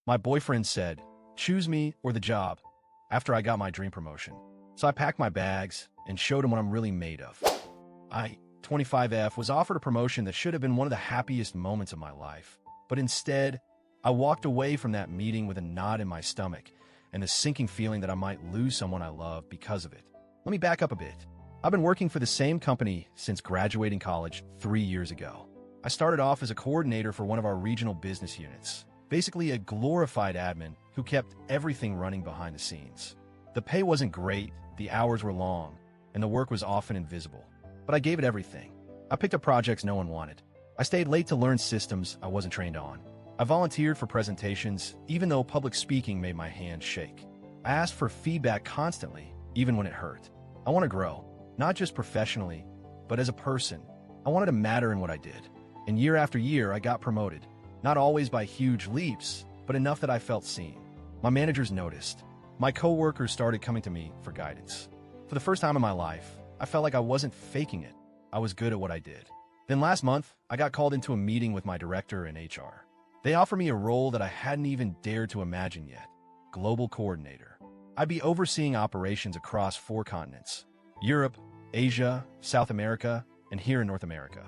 My boyfriend said, choose me or the job, after I got my dream promotion. So I packed my bags and showed him what I'm really made of. I, 25F, was offered a promotion that should have been one of the happiest moments of my life. But instead, I walked away from that meeting with a knot in my stomach and the sinking feeling that I might lose someone I love because of it. Let me back up a bit. I've been working for the same company since graduating college 3 years ago. I started off as a coordinator for one of our regional business units, basically a glorified admin who kept everything running behind the scenes. The pay wasn't great, the hours were long, and the work was often invisible. But I gave it everything. I picked up projects no one wanted. I stayed late to learn systems I wasn't trained on. I volunteered for presentations, even though public speaking made my hands shake. I asked for feedback constantly, even when it hurt. I want to grow, not just professionally, but as a person. I wanted to matter in what I did. And year after year, I got promoted. Not always by huge leaps, but enough that I felt seen. My managers noticed. My coworkers started coming to me for guidance. For the first time in my life, I felt like I wasn't faking it. I was good at what I did. Then last month, I got called into a meeting with my director in HR. They offered me a role that I hadn't even dared to imagine yet. Global coordinator. I'd be overseeing operations across 4 continents: Europe, Asia, South America, and here in North America.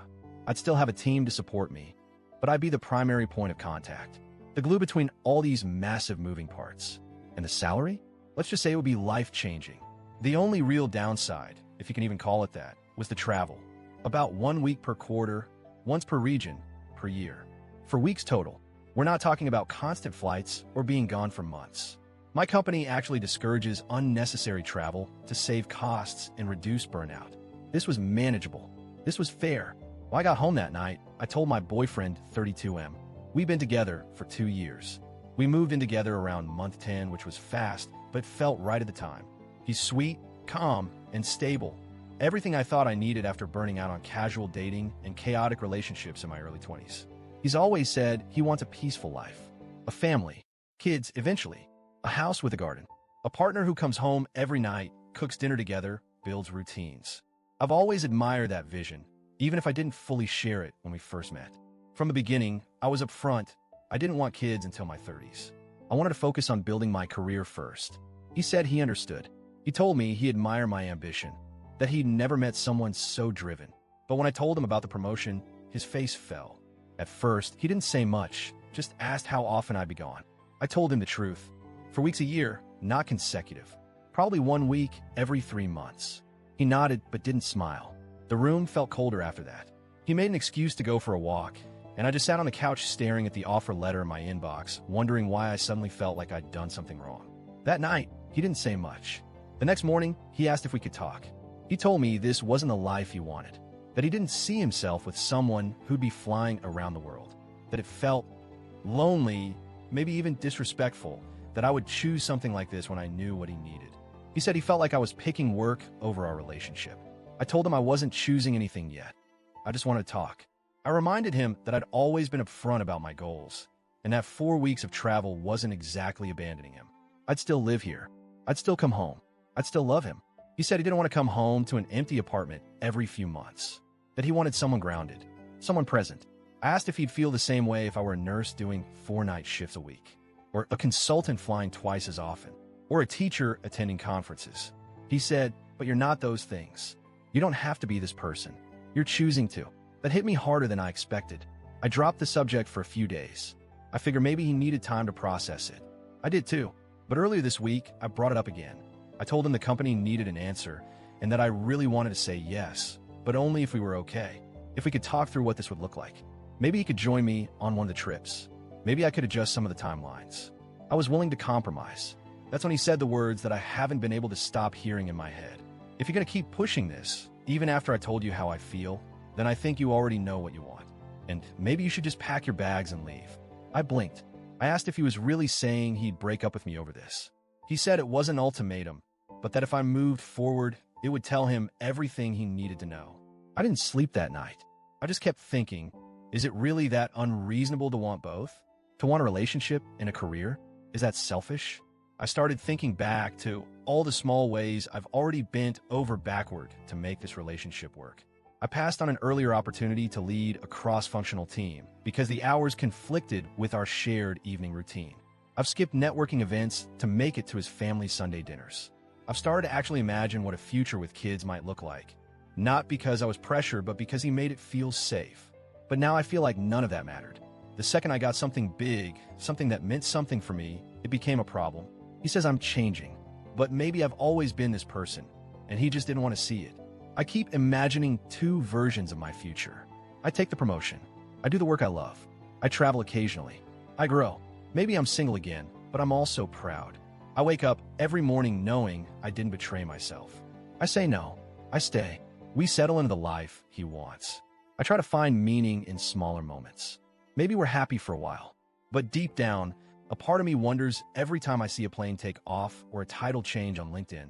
I'd still have a team to support me, but I'd be the primary point of contact. The glue between all these massive moving parts. And the salary? Let's just say it would be life-changing. The only real downside, if you can even call it that, was the travel. About 1 week per quarter, once per region, per year. For weeks total. We're not talking about constant flights or being gone for months. My company actually discourages unnecessary travel to save costs and reduce burnout. This was manageable. This was fair. When I got home that night, I told my boyfriend, 32M. We've been together for 2 years. We moved in together around month 10, which was fast, but felt right at the time. He's sweet, calm, and stable. Everything I thought I needed after burning out on casual dating and chaotic relationships in my early 20s. He's always said he wants a peaceful life, a family, kids eventually, a house with a garden, a partner who comes home every night, cooks dinner together, builds routines. I've always admired that vision, even if I didn't fully share it when we first met. From the beginning, I was upfront. I didn't want kids until my 30s. I wanted to focus on building my career first. He said he understood. He told me he admired my ambition, that he'd never met someone so driven. But when I told him about the promotion, his face fell. At first, he didn't say much, just asked how often I'd be gone. I told him the truth. For weeks a year, not consecutive. Probably 1 week every 3 months. He nodded but didn't smile. The room felt colder after that. He made an excuse to go for a walk, and I just sat on the couch staring at the offer letter in my inbox, wondering why I suddenly felt like I'd done something wrong. That night, he didn't say much. The next morning, he asked if we could talk. He told me this wasn't the life he wanted, that he didn't see himself with someone who'd be flying around the world, that it felt lonely, maybe even disrespectful, that I would choose something like this when I knew what he needed. He said he felt like I was picking work over our relationship. I told him I wasn't choosing anything yet. I just wanted to talk. I reminded him that I'd always been upfront about my goals, and that 4 weeks of travel wasn't exactly abandoning him. I'd still live here. I'd still come home. I'd still love him. He said he didn't want to come home to an empty apartment every few months, that he wanted someone grounded, someone present. I asked if he'd feel the same way if I were a nurse doing 4-night shifts a week, or a consultant flying twice as often, or a teacher attending conferences. He said, but you're not those things. You don't have to be this person. You're choosing to. That hit me harder than I expected. I dropped the subject for a few days. I figured maybe he needed time to process it. I did too. But earlier this week, I brought it up again. I told him the company needed an answer and that I really wanted to say yes, but only if we were okay, if we could talk through what this would look like. Maybe he could join me on one of the trips. Maybe I could adjust some of the timelines. I was willing to compromise. That's when he said the words that I haven't been able to stop hearing in my head. If you're going to keep pushing this, even after I told you how I feel, then I think you already know what you want. And maybe you should just pack your bags and leave. I blinked. I asked if he was really saying he'd break up with me over this. He said it wasn't an ultimatum, but that if I moved forward, it would tell him everything he needed to know. I didn't sleep that night. I just kept thinking, is it really that unreasonable to want both? To want a relationship and a career? Is that selfish? I started thinking back to all the small ways I've already bent over backward to make this relationship work. I passed on an earlier opportunity to lead a cross-functional team because the hours conflicted with our shared evening routine. I've skipped networking events to make it to his family Sunday dinners. I've started to actually imagine what a future with kids might look like. Not because I was pressured, but because he made it feel safe. But now I feel like none of that mattered. The second I got something big, something that meant something for me, it became a problem. He says I'm changing, but maybe I've always been this person, and he just didn't want to see it. I keep imagining two versions of my future. I take the promotion. I do the work I love. I travel occasionally. I grow. Maybe I'm single again, but I'm also proud. I wake up every morning knowing I didn't betray myself. I say no. I stay. We settle into the life he wants. I try to find meaning in smaller moments. Maybe we're happy for a while, but deep down, a part of me wonders every time I see a plane take off or a title change on LinkedIn.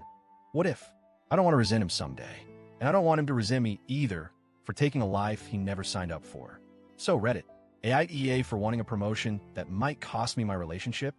What if? I don't want to resent him someday, and I don't want him to resent me either for taking a life he never signed up for. So Reddit, AIEA for wanting a promotion that might cost me my relationship?